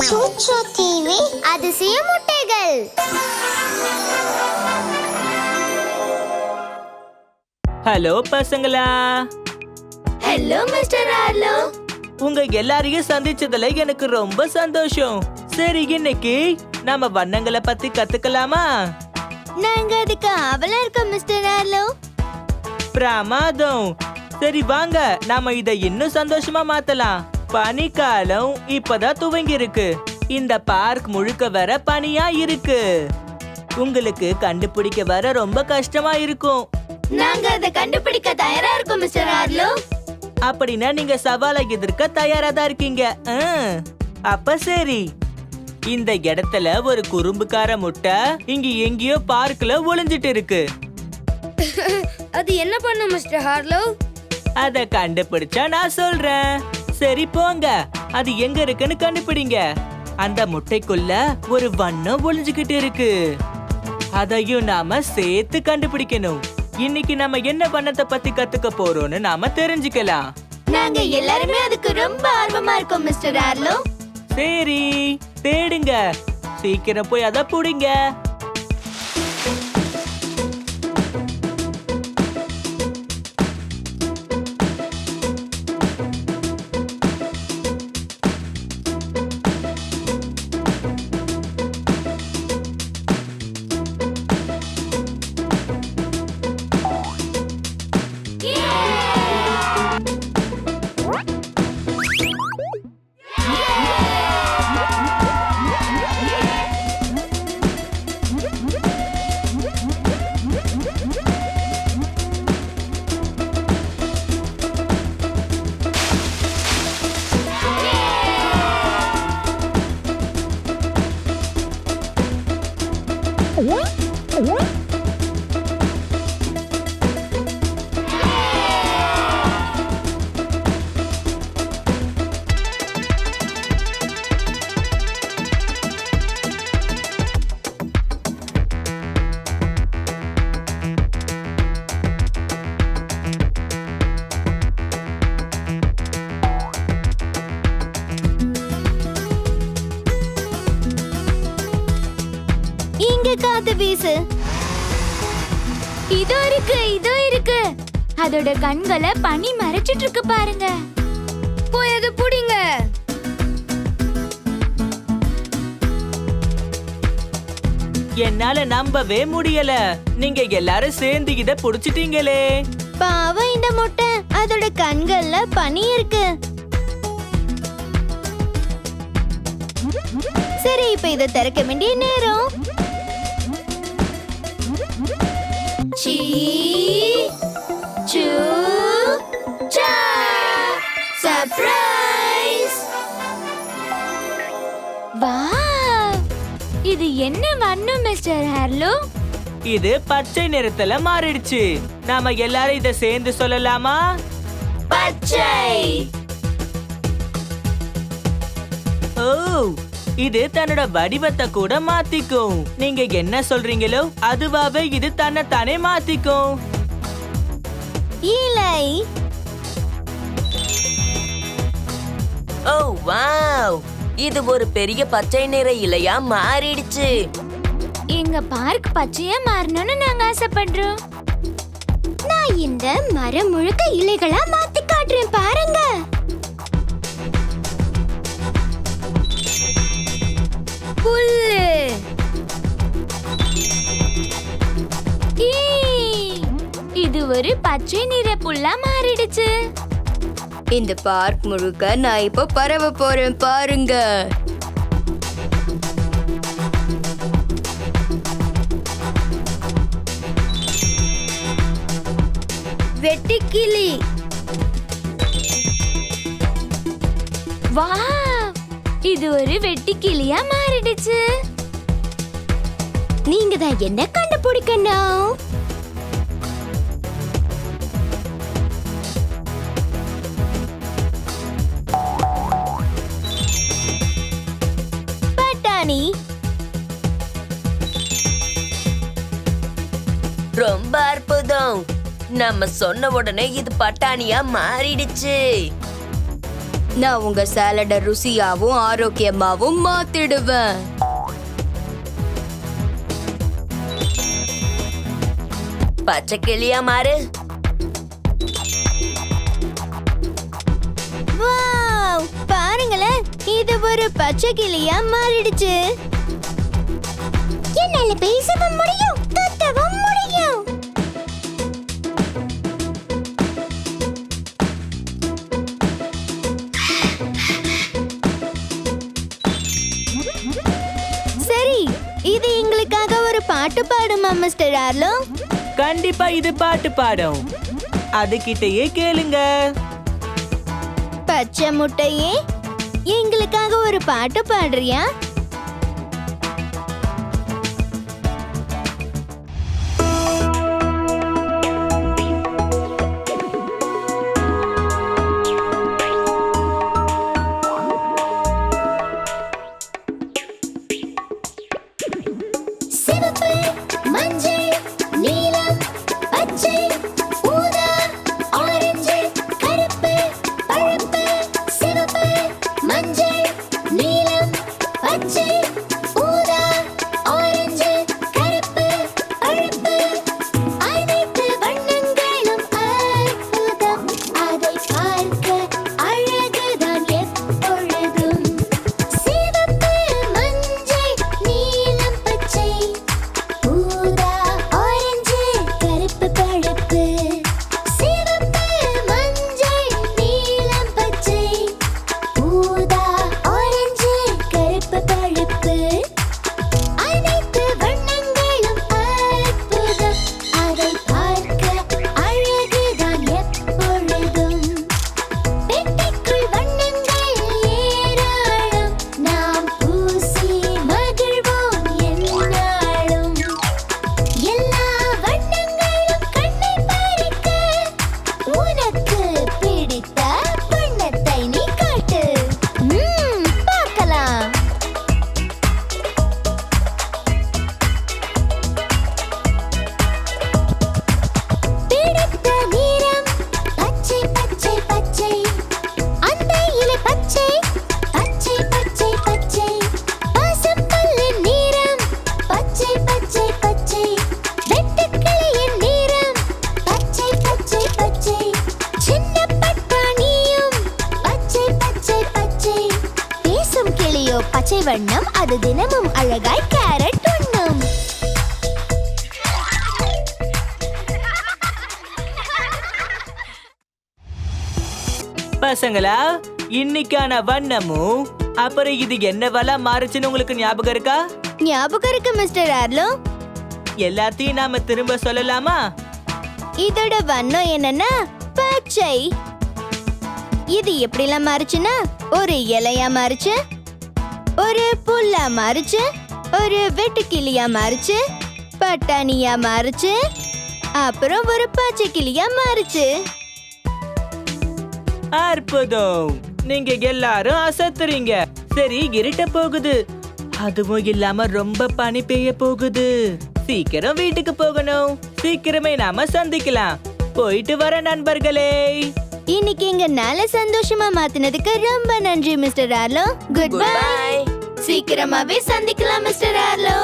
ChuChu TV அதிசய முட்டைகள். Hello பசங்களா. Hello mister Arlo. உங்க எல்லாரையும் சந்திச்சதுல எனக்கு ரொம்ப சந்தோஷம். சரி, இன்னைக்கு நாம வண்ணங்களை பத்தி கத்துக்கலாமா? நாங்க அதுக்கு ஆவலா இருக்கோம் மிஸ்டர் ஆர்லோ. பிரமாதம். சரி வாங்க, நாம இதை இன்னும் சந்தோஷமா மாத்தலாம். பனிக்காலம் இப்பதான் துவங்கி இருக்கு. இந்த பார்க் முழுக்க வர பனியா இருக்கு. உங்களுக்கு கண்டுபிடிக்க வர ரொம்ப கஷ்டமா இருக்கும். நாங்க அதை கண்டுபிடிக்க தயாரா இருக்கோம் மிஸ்டர் ஆர்லோ. அப்படின்னா நீங்க சவாலை எதிர்க்க தயாரா தான் இருக்கீங்க. அப்ப சரி, இந்த இடத்துல ஒரு குறும்புக்கார முட்டை இங்க எங்கேயோ பார்க்ல ஒளிஞ்சிட்டு இருக்கு. அது என்ன பண்ணும் மிஸ்டர் ஆர்லோ? அத கண்டுபிடிச்சா நான் சொல்றேன். சரி போங்க, அது எங்க இருக்குன்னு கண்டுபிடிங்க. அந்த முட்டைக்குள்ள ஒரு வண்ணம் ஒளிஞ்சுக்கிட்டு இருக்கு. அதையும் நாம சேர்த்து கண்டுபிடிக்கணும். இன்னைக்கு நம்ம என்ன வண்ணத்தை பத்தி கத்துக்க போறோம்னு நாம தெரிஞ்சுக்கலாம். நாங்க எல்லாருமே அதுக்கு ரொம்ப ஆர்வமா இருக்கோம் மிஸ்டர் ஆர்லோ. சரி, தேடுங்க. சீக்கிரம் போய் அத புடிங்க. காத்து வீசு. இதோ இருக்கு. அதோட கண்களை பனி மறைச்சிட்டு இருக்கு பாருங்க. போய் அது புடிங்க. என்னால நம்பவே முடியல. நீங்க எல்லாரும் சேர்ந்து இத புடிச்சிட்டீங்களே. பாவம் இந்த முட்டை, அதோட கண்கள்ல பனி இருக்கு. சரி, இப்ப இத திறக்க வேண்டிய நேரம். சர்ப்ரைஸ்! வாவ்! இது என்ன வண்ணம் மிஸ்டர் ஆர்லோ? இது பச்சை நிறத்துல மாறிடுச்சு. நாம எல்லாரும் இத சேர்ந்து சொல்லலாமா? பச்சை! ஓ, இது தன்னோட வடிவத்தை கூட மாத்திக்கும். நீங்க என்ன சொல்றீங்களோ அதுவாவே இது தன்னைத்தானே மாத்திக்கும். இலை! ஓ வாவ்! இது ஒரு பெரிய பச்சை நிற இலையா மாறிடுச்சு. எங்க பார்க் பச்சையா மாறணும்னு நாங்க ஆசைப்படுறோம். நான் இந்த மரம் முழுக்க இலைகளா மாத்தி காட்டுறேன் பாருங்க. புல்லு! இது ஒரு பச்சை நிற புல்லா மாறிடுச்சு. இந்த பார்க் முழுக்க நான் இப்ப பரவ போறேன் பாருங்க. வெட்டுக்கிளி! வாவ்! இது ஒரு வெட்டுக்கிளியா மாறிடுச்சு. நீங்க தான் என்ன கண்டுபிடிக்கணும். பட்டாணி! ரொம்ப அற்புதம். நம்ம சொன்ன உடனே இது பட்டாணியா மாறிடுச்சு. நான் உங்க சாலட ருசியாவும் ஆரோக்கியமாவும் மாத்திடுவேன். பச்சை கிளியா மாறு. வாவ், பாருங்களேன், இது ஒரு பச்சை கிளியா மாறிடுச்சு. என்னால பேசவும் முடியும், கத்தவும் முடியும். சரி, இது எங்களுக்காக ஒரு பாட்டு பாடுமா மிஸ்டர் ஆர்லோ? கண்டிப்பா இது பாட்டு பாடும். அதுகிட்டயே கேளுங்க. பச்சை முட்டையே, எங்களுக்காக ஒரு பாட்டு பாடுறியா? சிவப்பு, மஞ்சள், நீலம், பச்சை, ஊதா, ஆரஞ்சு, கருப்பு, பழுப்பு, சிவப்பு, மஞ்சள், நீலம், பச்சை, ஊதா, ஆரஞ்சு, கருப்பு, பழுப்பு, அனைத்து வண்ணங்களும் அற்புதம். அதை பார்க்க அழகுதான் எப்பொழுதும். சிவப்பு, மஞ்சள், நீலம், பச்சை, ஊதா, ஆரஞ்சு, கருப்பு, பழுப்பு. சிவப்பு, மஞ்சள், நீலம், பச்சை, ஊதா, ஆரஞ்சு, கருப்பு, பழுப்பு, அனைத்து வண்ணங்களும் அற்புதம். அதை பார்க்க அழகுதான் எப்பொழுதும். பெட்டிக்குள் வண்ணங்கள் ஏராளம். நாம் பூசி மகிழ்வோம் எந்நாளும். எல்லா வண்ணங்களும் கண்ணை பறிக்க. உனக்கு பிடித்த வண்ணத்தை நீ காட்டு. பார்க்கலாம். பிடித்த நிறம் பச்சை, பச்சை, பச்சை. அந்த இலை பச்சை, பச்சை, பச்சை, பச்சை. பசும்புல்லின் நிறம் பச்சை, பச்சை, பச்சை. வெட்டுக்கிளியின் நிறம் பச்சை, பச்சை, பச்சை. சின்ன பட்டாணியும் பச்சை, பச்சை, பச்சை. பேசும் கிளியோ பச்சை வண்ணம், அது தினமும் அழகாய் கேரட் உண்ணும். பசங்களா, இன்னைக்கான வண்ணமும் அப்புறம் இது என்னவெல்லா மாறுச்சுன்னு உங்களுக்கு ஞாபகம் இருக்கா? ஞாபகம் இருக்கு மிஸ்டர் ஆர்லோ. எல்லாத்தையும் நாம திரும்ப சொல்லலாமா? இதோட வண்ணம் என்னன்னா பச்சை. இது எப்படிலாம் மாறுச்சுன்னா, ஒரு இலையா மாறுச்சு, ஒரு புல்லா மாறுச்சு, ஒரு வெட்டுக்கிளியா மாறுச்சு, பட்டாணியா மாறுச்சு, அப்புறம் ஒரு பச்சை கிளியா மாறுச்சு. அற்புதம், நீங்க எல்லாரும் அசத்துறீங்க. சரி, இருட்ட போகுது. அதுவும் இல்லாம ரொம்ப பனி பெய்ய போகுது. சீக்கிரம் வீட்டுக்கு போகணும். சீக்கிரமே நாம சந்திக்கலாம். போயிட்டு வர நண்பர்களே. இன்னைக்கு எங்க நாளை சந்தோஷமா மாத்தினதுக்கு ரொம்ப நன்றி மிஸ்டர் ஆர்லோ. Good bye. சீக்கிரமாவே சந்திக்கலாம் மிஸ்டர் ஆர்லோ.